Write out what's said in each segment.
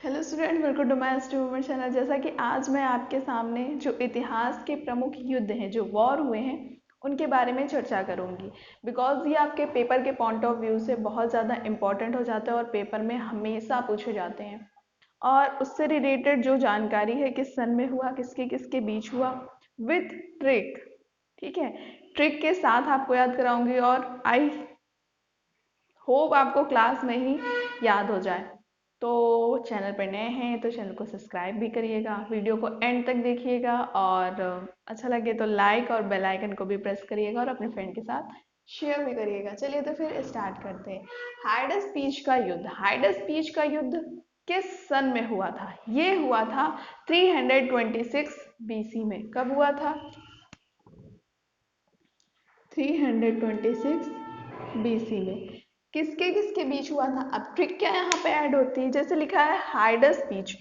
Hello student, welcome to my student channel. जैसा कि आज मैं आपके सामने जो इतिहास के प्रमुख युद्ध हैं, जो वॉर हुए हैं, उनके बारे में चर्चा करूंगी। बिकॉज ये आपके पेपर के पॉइंट ऑफ व्यू से बहुत ज़्यादा इंपॉर्टेंट हो जाता है और पेपर में हमेशा पूछे जाते हैं। और उससे रिलेटेड जो जानकारी है, किस सन में हुआ, किसके किसके बीच हुआ, विथ ट्रिक। ठीक है, ट्रिक के साथ आपको याद कराऊंगी और आई होप आपको क्लास में ही याद हो जाए। तो चैनल पर नए हैं तो चैनल को सब्सक्राइब भी करिएगा, वीडियो को एंड तक देखिएगा और अच्छा लगे तो लाइक और बेल आइकन को भी प्रेस करिएगा और अपने फ्रेंड के साथ शेयर भी करिएगा। चलिए तो फिर स्टार्ट करते हैं। हाइडस पीच का युद्ध। हाइडस पीच का युद्ध किस सन में हुआ था? ये हुआ था 326 बीसी में। कब हुआ था? 326 बीसी में। किसके किसके बीच हुआ था? अब ट्रिक क्या यहाँ पे ऐड होती है? जैसे लिखा है हाइडस बीच।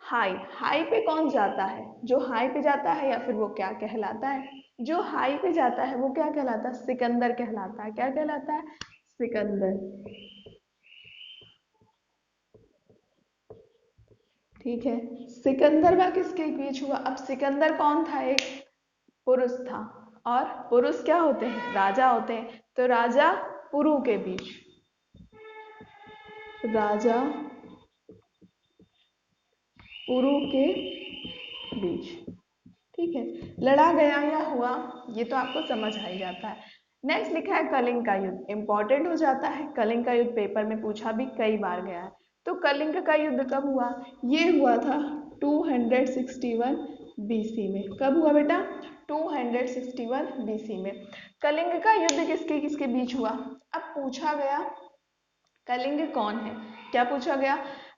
हाई, हाई पे कौन जाता है? जो हाई पे जाता है या फिर वो क्या कहलाता है? जो हाई पे जाता है वो क्या कहलाता है? सिकंदर कहलाता है। क्या कहलाता है? सिकंदर। ठीक है, सिकंदर व किसके बीच हुआ? अब सिकंदर कौन था? एक पुरुष था। और पुरुष क्या होते हैं? राजा होते हैं। तो राजा पुरु के बीच। राजा पुरु के बीच। ठीक है, लड़ा गया या हुआ, ये तो आपको समझ आ ही जाता है। नेक्स्ट लिखा है कलिंग का युद्ध। इंपॉर्टेंट हो जाता है, कलिंग का युद्ध पेपर में पूछा भी कई बार गया है। तो कलिंग का युद्ध कब हुआ? ये हुआ था 261 बीसी में। कब हुआ बेटा? 261 बीसी में। कलिंग का युद्ध किसके किसके बीच हुआ? अब पूछा गया कलिंग कौन है। क्या पूछा गया?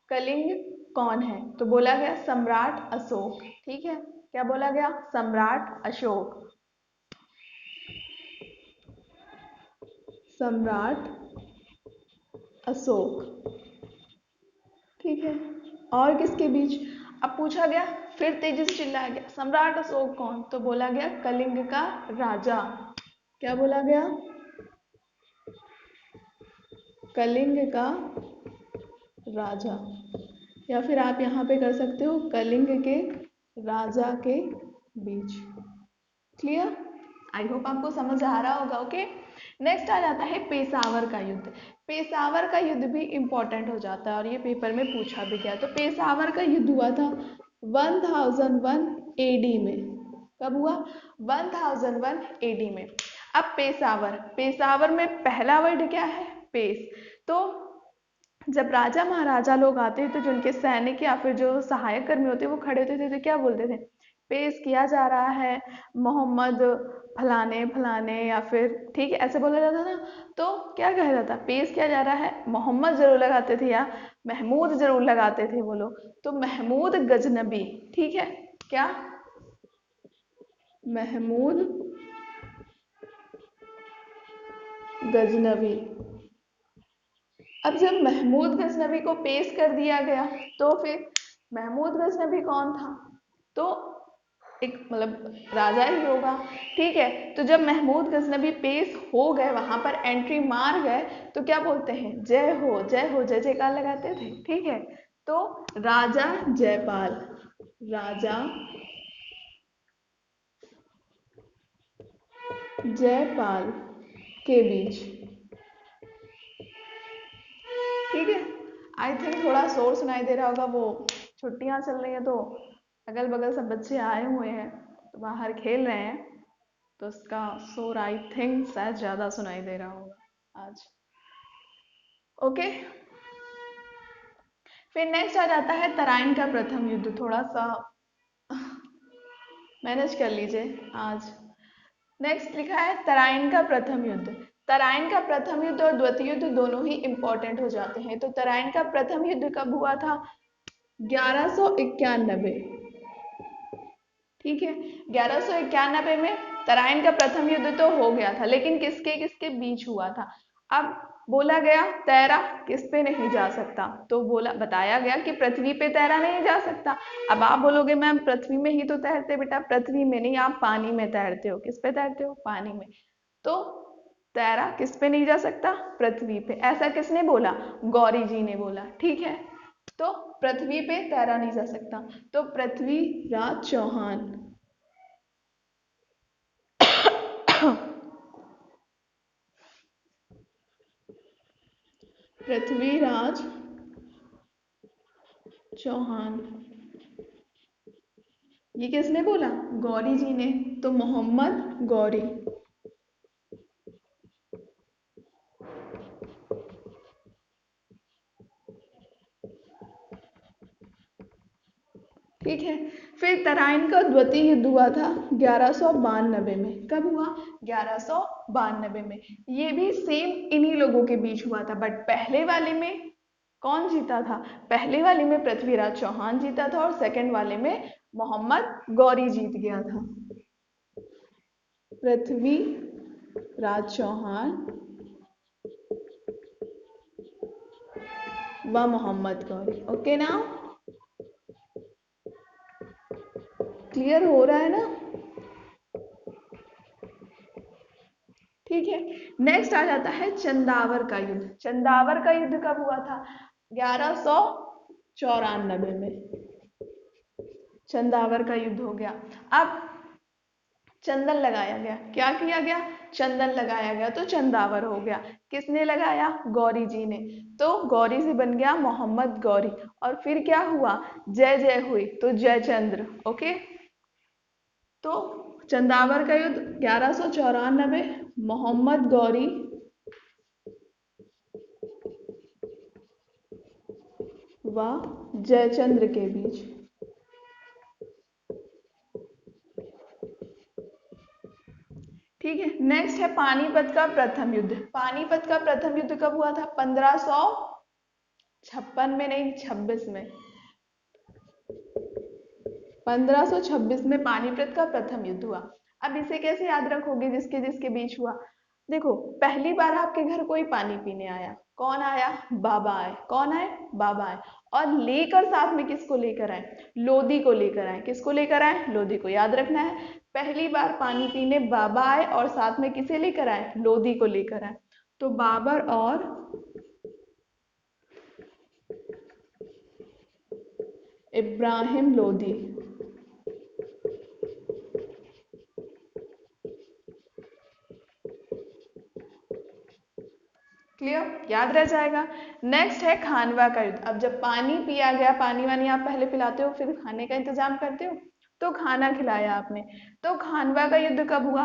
कलिंग कौन है? तो बोला गया सम्राट अशोक। ठीक है, क्या बोला गया? सम्राट अशोक। सम्राट अशोक। ठीक है, और किसके बीच? अब पूछा गया, फिर तेजी से चिल्लाया गया सम्राट अशोक कौन? तो बोला गया कलिंग का राजा। क्या बोला गया? कलिंग का राजा। या फिर आप यहाँ पे कर सकते हो कलिंग के राजा के बीच। क्लियर? आई होप आपको समझ आ रहा होगा। ओके, नेक्स्ट आ जाता है पेशावर का युद्ध। पेशावर का युद्ध भी इंपॉर्टेंट हो जाता है और ये पेपर में पूछा भी गया। तो पेशावर का युद्ध हुआ था 1001 एडी में। कब हुआ? 1001 एडी में। अब पेशावर, पेशावर में पहला वर्ड क्या है? पेश। तो जब राजा महाराजा लोग आते थे तो जिनके सैनिक या फिर जो सहायक कर्मी होते वो खड़े होते थे तो क्या बोलते थे? पेश किया जा रहा है मोहम्मद फलाने फलाने, या फिर ठीक है ऐसे बोला जाता ना। तो क्या कहा जाता? पेश किया जा रहा है। मोहम्मद जरूर लगाते थे या महमूद जरूर लगाते थे वो लोग। तो महमूद गजनबी। ठीक है, क्या? महमूद गजनबी। अब जब महमूद गजनबी को पेश कर दिया गया तो फिर महमूद गजनबी कौन था? तो एक मतलब राजा ही होगा। ठीक है, तो जब महमूद गजनबी पेश हो गए, वहां पर एंट्री मार गए, तो क्या बोलते हैं? जय हो जय हो, जय जयकार लगाते थे। ठीक है, तो राजा जयपाल, राजा जयपाल के बीच। ठीक है, आई थिंक थोड़ा शोर सुनाई दे रहा होगा, वो छुट्टियां चल रही हैं तो अगल बगल सब बच्चे आए हुए हैं तो बाहर खेल रहे हैं, तो उसका शोर आई थिंक शायद ज़्यादा सुनाई दे रहा होगा आज। ओके, फिर नेक्स्ट आ जाता है तराइन का प्रथम युद्ध। थोड़ा सा मैनेज कर लीजिए आज। नेक्स्ट लिखा है तराइन का प्रथम युद्ध। तराइन का प्रथम युद्ध और द्वितीय युद्ध दोनों ही इंपॉर्टेंट हो जाते हैं। तो तराइन का प्रथम युद्ध कब हुआ था? 1191। ठीक है, 1191 में तराइन का प्रथम युद्ध तो हो गया था, लेकिन किसके किसके बीच हुआ था? अब बोला गया तैरा किस पे नहीं जा सकता, तो बोला बताया गया कि पृथ्वी पे तैरा नहीं जा सकता। अब आप बोलोगे मैम पृथ्वी में ही तो तैरते। बेटा पृथ्वी में नहीं, आप पानी में तैरते हो। किस पे तैरते हो? पानी में। तो तैरा किस पे नहीं जा सकता? पृथ्वी पे। ऐसा किसने बोला? गौरी जी ने बोला। ठीक है, तो पृथ्वी पे तैरा नहीं जा सकता, तो पृथ्वीराज चौहान। पृथ्वीराज चौहान, ये किसने बोला? गौरी जी ने। तो मोहम्मद गौरी। ठीक है। फिर तराइन का द्वितीय युद्ध हुआ था 1192 में। कब हुआ? 1192 में। ये भी सेम इन्हीं लोगों के बीच हुआ था, बट पहले वाले में कौन जीता था? पहले वाले में पृथ्वीराज चौहान जीता था और सेकंड वाले में मोहम्मद गौरी जीत गया था। पृथ्वीराज चौहान व मोहम्मद गौरी। ओके ना, क्लियर हो रहा है ना? ठीक है। नेक्स्ट आ जाता है चंदावर का युद्ध। चंदावर का युद्ध कब हुआ था? 1194 में चंदावर का युद्ध हो गया। अब चंदन लगाया गया। क्या किया गया? चंदन लगाया गया, तो चंदावर हो गया। किसने लगाया? गौरी जी ने। तो गौरी से बन गया मोहम्मद गौरी। और फिर क्या हुआ? जय जय हुई, तो जयचंद्र। ओके, तो चंदावर का युद्ध 1194, मोहम्मद गौरी व जयचंद्र के बीच। ठीक है। नेक्स्ट है पानीपत का प्रथम युद्ध। पानीपत का प्रथम युद्ध कब हुआ था? 1556 में, नहीं 26 में। 1526 में पानीपत का प्रथम युद्ध हुआ। अब इसे कैसे याद रखोगे जिसके जिसके बीच हुआ? देखो, पहली बार आपके घर कोई पानी पीने आया। कौन आया? बाबा आए। कौन आए? बाबा आए। और लेकर साथ में किसको लेकर आए? लोधी को लेकर आए। किसको लेकर आए? लोधी को। याद रखना है, पहली बार पानी पीने बाबा आए और साथ में किसे लेकर आए? लोधी को लेकर आए। तो बाबर और इब्राहिम लोधी। क्लियर? याद रह जाएगा। नेक्स्ट है खानवा का युद्ध। अब जब पानी पिया गया, पानी वानी आप पहले पिलाते हो, फिर खाने का इंतजाम करते हो, तो खाना खिलाया आपने। तो खानवा का युद्ध कब हुआ?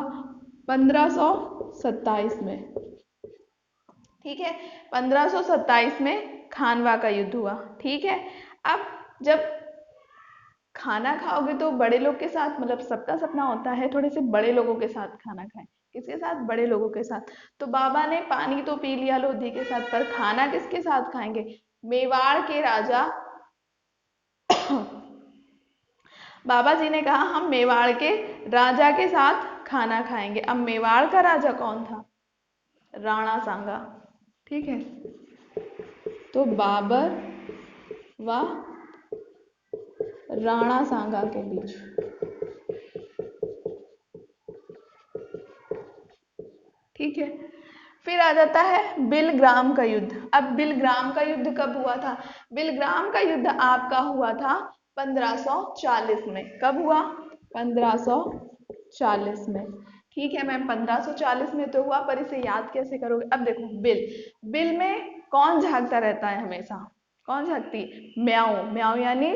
1527 में। ठीक है, 1527 में खानवा का युद्ध हुआ। ठीक है। अब जब खाना खाओगे तो बड़े लोग के साथ, मतलब सबका सपना होता है थोड़े से बड़े लोगों के साथ खाना खाएं। किसके साथ? बड़े लोगों के साथ। तो बाबा ने पानी तो पी लिया लोधी के साथ, पर खाना किसके साथ खाएंगे? मेवाड़ के राजा बाबा जी ने कहा हम मेवाड़ के राजा के साथ खाना खाएंगे। अब मेवाड़ का राजा कौन था? राणा सांगा। ठीक है, तो बाबर व राणा सांगा के बीच। ठीक है। फिर आ जाता है बिलग्राम का युद्ध। अब बिलग्राम का युद्ध कब हुआ था? बिलग्राम का युद्ध आपका हुआ था 1540 में। कब हुआ? 1540 में। ठीक है मैम, 1540 में तो हुआ, पर इसे याद कैसे करोगे? अब देखो, बिल, बिल में कौन झांकता रहता है हमेशा? कौन झांकती? म्याऊ। म्याऊ यानी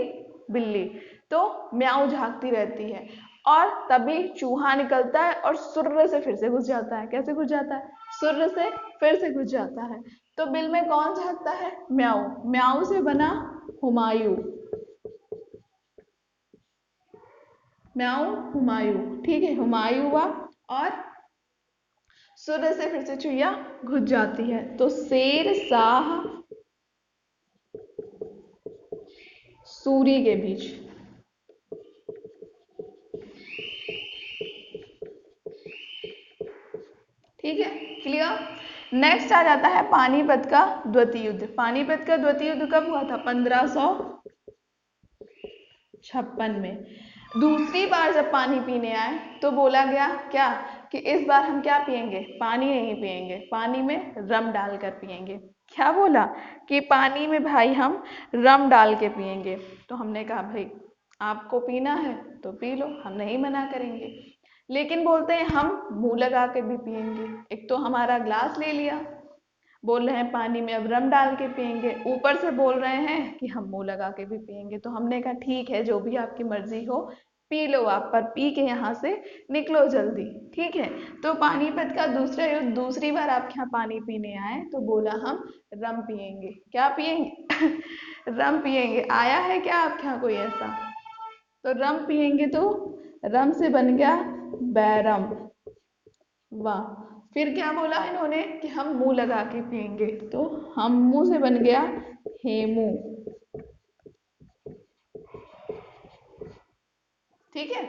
बिल्ली। तो म्याऊ झांकती रहती है, और तभी चूहा निकलता है और सुर्र से फिर से घुस जाता है। कैसे घुस जाता है? सुर्र से फिर से घुस जाता है। तो बिल में कौन झांकता है? म्याऊ। म्याऊ से बना हुमायूं। म्याऊ हुमायूं। ठीक है, हुमायूं हुआ, और सुर्र से फिर से चुहिया घुस जाती है। तो शेर शाह सूरी के बीच। ठीक है, क्लियर? नेक्स्ट आ जाता है पानीपत का द्वितीय युद्ध। पानीपत का द्वितीय युद्ध कब हुआ था? 1556 में। दूसरी बार जब पानी पीने आए तो बोला गया क्या? कि इस बार हम क्या पिएंगे? पानी नहीं पिएंगे, पानी में रम डालकर पिएंगे। क्या बोला कि पानी में भाई हम रम डाल के पिएंगे। तो हमने कहा भाई आपको पीना है तो पी लो, हम नहीं मना करेंगे। लेकिन बोलते हैं हम मुंह लगा के भी पिएंगे। एक तो हमारा ग्लास ले लिया, बोल रहे हैं पानी में अब रम डाल के पिएंगे, ऊपर से बोल रहे हैं कि हम मुंह लगा के भी पिएंगे। तो हमने कहा ठीक है, जो भी आपकी मर्जी हो पी लो आप, पर पी के यहाँ से निकलो जल्दी, ठीक है। तो पानीपत का दूसरा युद्ध, दूसरी बार आपके यहाँ पानी पीने आए तो बोला हम रम पिएंगे। क्या पिएंगे? रम पिएंगे। आया है क्या आपके यहाँ कोई ऐसा? तो रम पिएंगे तो रम से बन गया बैरम। वाह। फिर क्या बोला इन्होंने कि हम मुंह लगा के पिएंगे, तो हम मुंह से बन गया हेमू। ठीक है,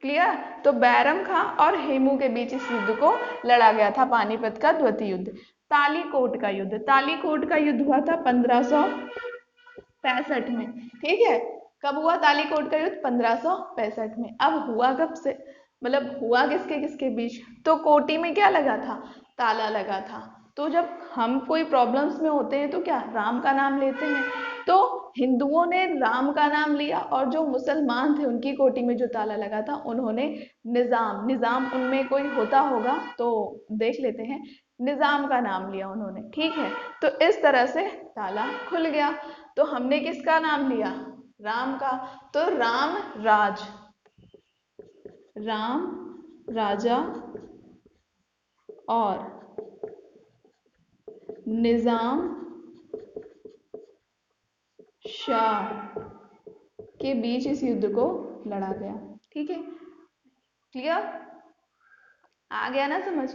क्लियर। तो बैरम खां और हेमू के बीच इस युद्ध को लड़ा गया था, पानीपत का द्वितीय युद्ध। तालीकोट का युद्ध, तालीकोट का युद्ध हुआ था 1565 में। ठीक है, कब हुआ तालीकोट का युद्ध? 1565 में। अब हुआ कब से, मतलब हुआ किसके किसके बीच? तो कोटी में क्या लगा था? ताला लगा था। तो जब हम कोई प्रॉब्लम्स में होते हैं तो क्या राम का नाम लेते हैं। तो हिंदुओं ने राम का नाम लिया और जो मुसलमान थे उनकी कोटी में जो ताला लगा था उन्होंने निजाम, निजाम उनमें कोई होता होगा तो देख लेते हैं, निजाम का नाम लिया उन्होंने। ठीक है, तो इस तरह से ताला खुल गया। तो हमने किसका नाम लिया? राम का। तो राम राज, राम राजा और निजाम शाह के बीच इस युद्ध को लड़ा गया। ठीक है, क्लियर? आ गया ना समझ?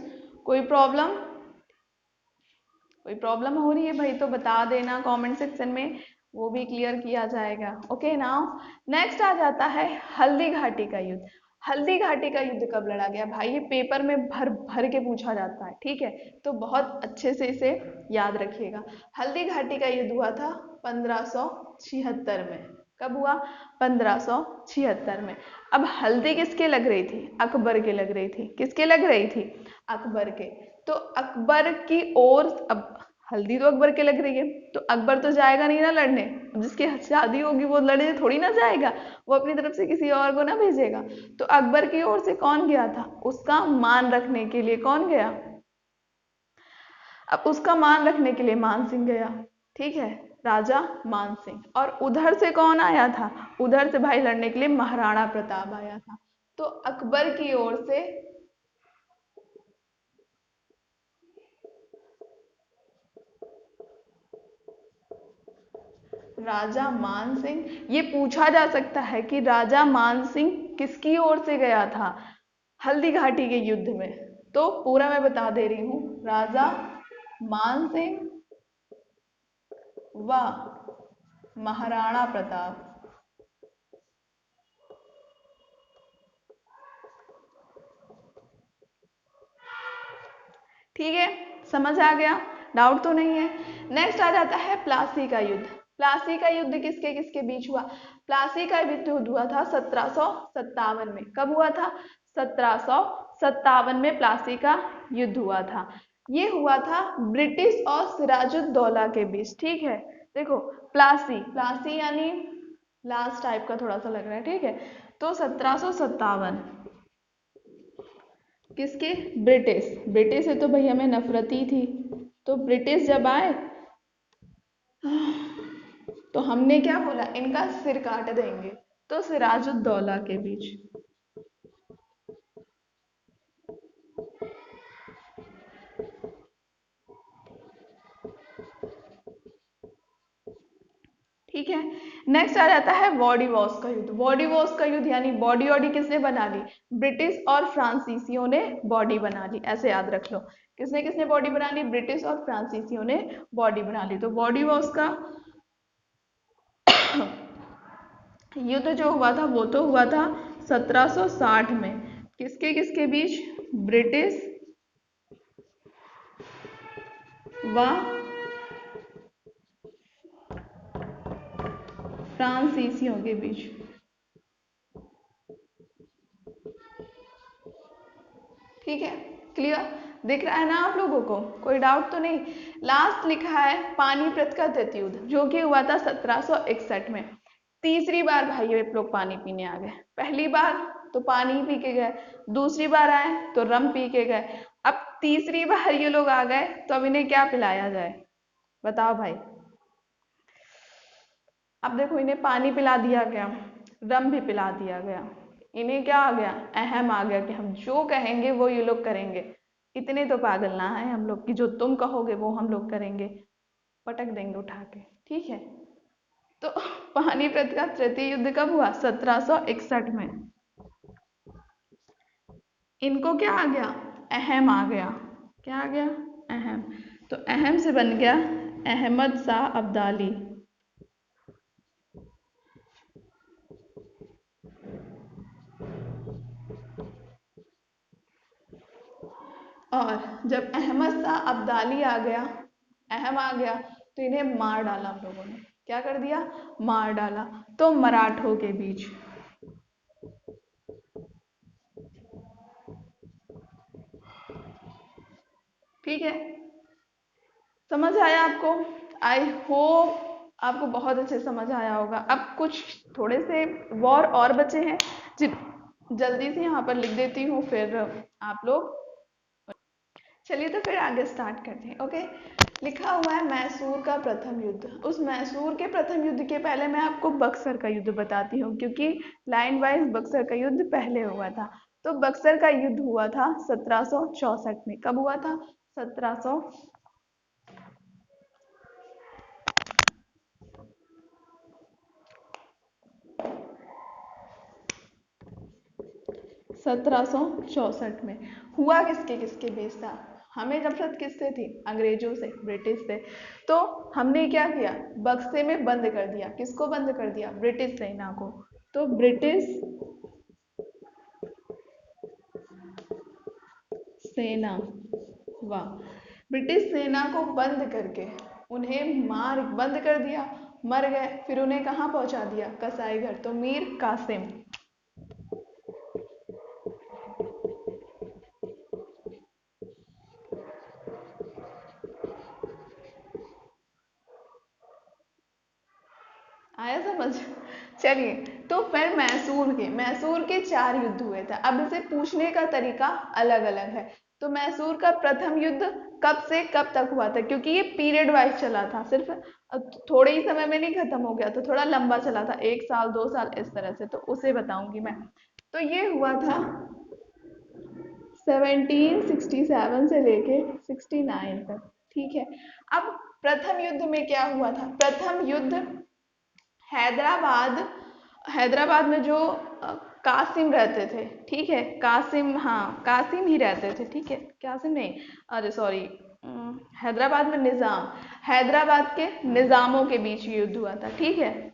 कोई प्रॉब्लम? कोई प्रॉब्लम हो रही है भाई तो बता देना कमेंट सेक्शन में, वो भी क्लियर किया जाएगा। ओके, नाउ नेक्स्ट आ जाता है हल्दी घाटी का युद्ध। हल्दी घाटी का युद्ध कब लड़ा गया भाई? ये पेपर में भर भर के पूछा जाता है। ठीक है, तो बहुत अच्छे से इसे याद रखिएगा। हल्दी घाटी का युद्ध हुआ था 1576 में। कब हुआ? 1576 में। अब हल्दी किसके लग रही थी? अकबर के लग रही थी। किसके लग रही थी? अकबर के। तो अकबर की ओर, अब हल्दी तो अकबर के लग रही है तो अकबर तो जाएगा नहीं ना लड़ने, जिसकी शादी होगी वो लड़ने थोड़ी ना जाएगा, वो अपनी तरफ से किसी और को ना भेजेगा। तो अकबर की ओर से कौन गया था? उसका मान रखने के लिए कौन गया? अब उसका मान रखने के लिए मान सिंह गया। ठीक है, राजा मान सिंह। और उधर से कौन आया था? उधर से भाई लड़ने के लिए महाराणा प्रताप आया था। तो अकबर की ओर से राजा मान सिंह, ये पूछा जा सकता है कि राजा मान सिंह किसकी ओर से गया था हल्दी घाटी के युद्ध में। तो पूरा मैं बता दे रही हूं, राजा मान सिंह व महाराणा प्रताप। ठीक है, समझ आ गया? डाउट तो नहीं है? नेक्स्ट आ जाता है प्लासी का युद्ध। प्लासी का युद्ध किसके किसके बीच हुआ? प्लासी का युद्ध हुआ था 1757 में। कब हुआ था? 1757 में प्लासी का युद्ध हुआ था। ये हुआ था ब्रिटिश और सिराजुद्दौला के बीच। ठीक है, देखो प्लासी, प्लासी यानी लास्ट टाइप का थोड़ा सा लग रहा है। ठीक है, तो 1757 किसके? ब्रिटिश। ब्रिटिश से तो भाई हमें नफरत ही थी। तो ब्रिटिश जब आए तो हमने क्या बोला? इनका सिर काट देंगे। तो सिराजुद्दौला के बीच। ठीक है, नेक्स्ट आ जाता है बॉडी वॉश का युद्ध। बॉडी वॉश का युद्ध यानी बॉडी वॉडी किसने बना ली? ब्रिटिश और फ्रांसीसियों ने बॉडी बना ली। ऐसे याद रख लो, किसने किसने बॉडी बना ली? ब्रिटिश और फ्रांसीसियों ने बॉडी बना ली। तो बॉडी वॉश का युद्ध जो हुआ था वो तो हुआ था 1760 में। किसके किसके बीच? ब्रिटिश व फ्रांसीसियों के बीच। ठीक है, क्लियर? दिख रहा है ना आप लोगों को, कोई डाउट तो नहीं। लास्ट लिखा है पानीपत का तृतीय युद्ध, जो कि हुआ था 1761 में। तीसरी बार भाई ये लोग पानी पीने आ गए। पहली बार तो पानी पी के गए, दूसरी बार आए तो रम पी के गए, अब तीसरी बार ये लोग आ गए तो अब इन्हें क्या पिलाया जाए, बताओ भाई। अब देखो इन्हें पानी पिला दिया गया, रम भी पिला दिया गया, इन्हें क्या आ गया, अहम आ गया कि हम जो कहेंगे वो ये लोग करेंगे। इतने तो पागल ना है हम लोग कि जो तुम कहोगे वो हम लोग करेंगे, पटक देंगे उठा के, ठीक है। तो पानीपत का तृतीय युद्ध कब हुआ, 1761 में। इनको क्या आ गया, अहम आ गया, क्या आ गया, अहम। तो अहम से बन गया अहमद शाह अब्दाली। और जब अहमद शाह अब्दाली आ गया, अहम आ गया, तो इन्हें मार डाला हम लोगों ने, क्या कर दिया, मार डाला। तो मराठों के बीच, ठीक है, समझ आया आपको, आई होप आपको बहुत अच्छे समझ आया होगा। अब कुछ थोड़े से वॉर और बचे हैं, जल्दी से यहाँ पर लिख देती हूँ, फिर आप लोग, चलिए तो फिर आगे स्टार्ट करते हैं। ओके, लिखा हुआ है मैसूर का प्रथम युद्ध। उस मैसूर के प्रथम युद्ध के पहले मैं आपको बक्सर का युद्ध बताती हूँ, क्योंकि लाइन वाइज बक्सर का युद्ध पहले हुआ था। तो बक्सर का युद्ध हुआ था 1764 में। कब हुआ था, 1764 में। हुआ किसके किसके बेस था, हमें नफरत किससे थी, अंग्रेजों से, ब्रिटिश से। तो हमने क्या किया, बक्से में बंद कर दिया, किसको बंद कर दिया, ब्रिटिश सेना को। तो ब्रिटिश सेना, वाह, ब्रिटिश सेना को बंद करके उन्हें मार बंद कर दिया, मर गए। फिर उन्हें कहाँ पहुंचा दिया, कसाईघर। तो मीर कासिम, आया समझ। चलिए, तो फिर मैसूर के 4 युद्ध हुए थे। अब इसे पूछने का तरीका अलग अलग है। तो मैसूर का प्रथम युद्ध कब से कब तक हुआ था, क्योंकि ये पीरियड वाइज चला था, सिर्फ थोड़े ही समय में नहीं खत्म हो गया, तो थोड़ा लंबा चला था, 1 साल 2 साल इस तरह से, तो उसे बताऊंगी मैं। तो ये हुआ था 1767 से लेके 69 तक, ठीक है। अब प्रथम युद्ध में क्या हुआ था, प्रथम युद्ध हैदराबाद, हैदराबाद में जो कासिम रहते थे, ठीक है, कासिम, हाँ कासिम ही रहते थे, ठीक है, कासिम नहीं, अरे सॉरी, हैदराबाद में निज़ाम, हैदराबाद के निज़ामों के बीच युद्ध हुआ था, ठीक है।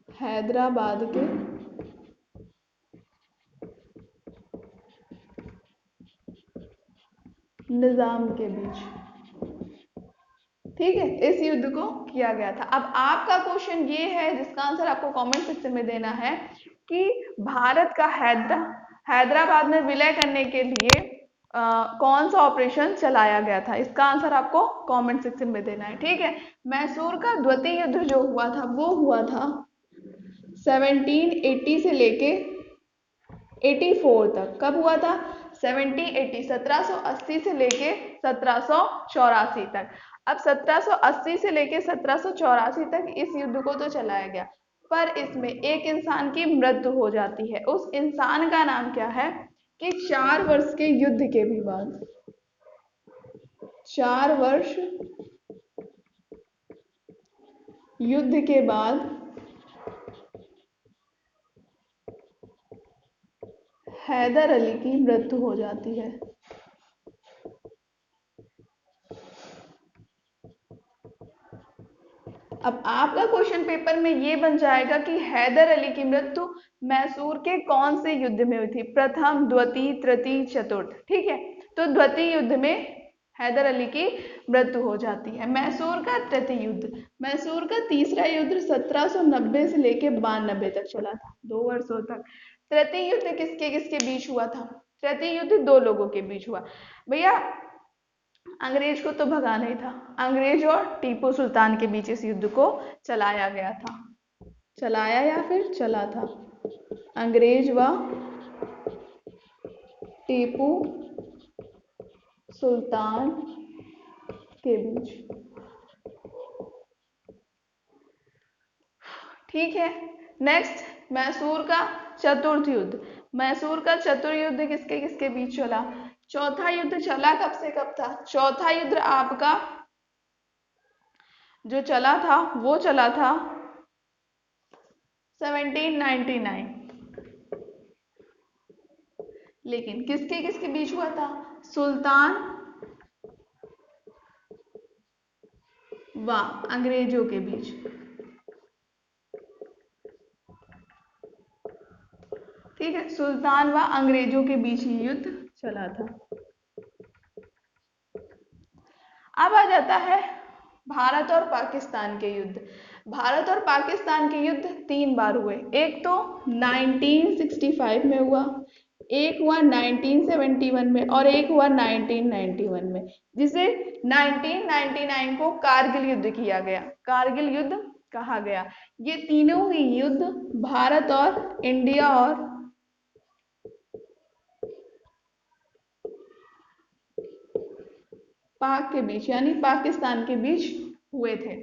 हैदराबाद के निज़ाम के बीच, ठीक है, इस युद्ध को किया गया था। अब आपका क्वेश्चन ये है, जिसका आंसर आपको कमेंट सेक्शन में देना है, कि भारत का हैदराबाद में विलय करने के लिए कौन सा ऑपरेशन चलाया गया था। इसका आंसर आपको कमेंट सेक्शन में देना है, ठीक है। मैसूर का द्वितीय युद्ध जो हुआ था वो हुआ था 1780 से लेके 84 तक। कब हुआ था, 1780 से लेके 1784 तक। अब 1780 से लेके 1784 तक इस युद्ध को तो चलाया गया, पर इसमें एक इंसान की मृत्यु हो जाती है। उस इंसान का नाम क्या है, कि 4 वर्ष के युद्ध के भी बाद, 4 वर्ष युद्ध के बाद हैदर अली की मृत्यु हो जाती है। अब आपका क्वेश्चन पेपर में ये बन जाएगा कि हैदर अली की मृत्यु मैसूर के कौन से युद्ध में हुई थी, प्रथम, द्वितीय, तृतीय, चतुर्थ, ठीक है। तो द्वितीय युद्ध में हैदर अली की मृत्यु हो जाती है। मैसूर का तृतीय युद्ध, मैसूर का तीसरा युद्ध 1790 से लेके 92 तक चला था, 2 वर्षों तक। तृतीय युद्ध किसके किसके बीच हुआ था? तृतीय युद्ध दो लोगों के बीच हुआ भैया। अंग्रेज को तो भगाना ही था, अंग्रेज और टीपू सुल्तान के बीच इस युद्ध को चलाया गया था। चलाया या फिर चला था? अंग्रेज व टीपू सुल्तान के बीच। ठीक है। नेक्स्ट, मैसूर का चतुर्थ युद्ध। मैसूर का चतुर्थ युद्ध किसके किसके बीच चला? चौथा युद्ध चला कब से कब था? चौथा युद्ध आपका जो चला था वो चला था 1799। लेकिन किसके किसके बीच हुआ था? सुल्तान व अंग्रेजों के बीच। ठीक है, सुल्तान व अंग्रेजों के बीच ये युद्ध चला था। अब आ जाता है भारत और पाकिस्तान के युद्ध। भारत और पाकिस्तान के युद्ध 3 बार हुए। एक तो 1965 में हुआ, एक हुआ 1971 में और एक हुआ 1991 में, जिसे 1999 को कारगिल युद्ध किया गया, कारगिल युद्ध कहा गया। ये तीनों ही युद्ध भारत और इंडिया और पाक के बीच यानी पाकिस्तान के बीच हुए थे।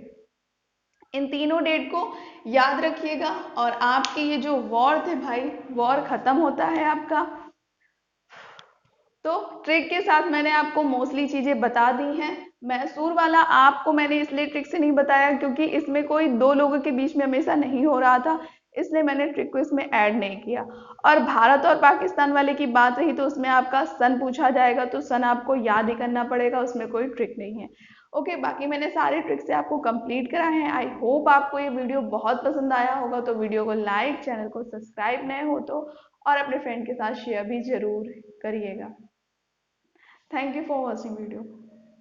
इन तीनों डेट को याद रखिएगा और आपके ये जो वॉर थे भाई, वॉर खत्म होता है आपका। तो ट्रिक के साथ मैंने आपको मोस्टली चीजें बता दी हैं। मैसूर वाला आपको मैंने इसलिए ट्रिक से नहीं बताया क्योंकि इसमें कोई दो लोगों के बीच में हमेशा नहीं हो रहा था, इसलिए मैंने ट्रिक को इसमें ऐड नहीं किया। और भारत और पाकिस्तान वाले की बात रही तो उसमें आपका सन पूछा जाएगा, तो सन आपको याद ही करना पड़ेगा, उसमें कोई ट्रिक नहीं है। ओके, बाकी मैंने सारे ट्रिक से आपको कंप्लीट करा है। आई होप आपको ये वीडियो बहुत पसंद आया होगा। तो वीडियो को लाइक, चैनल को सब्सक्राइब नए हो तो, और अपने फ्रेंड के साथ शेयर भी जरूर करिएगा। Thank you for watching video.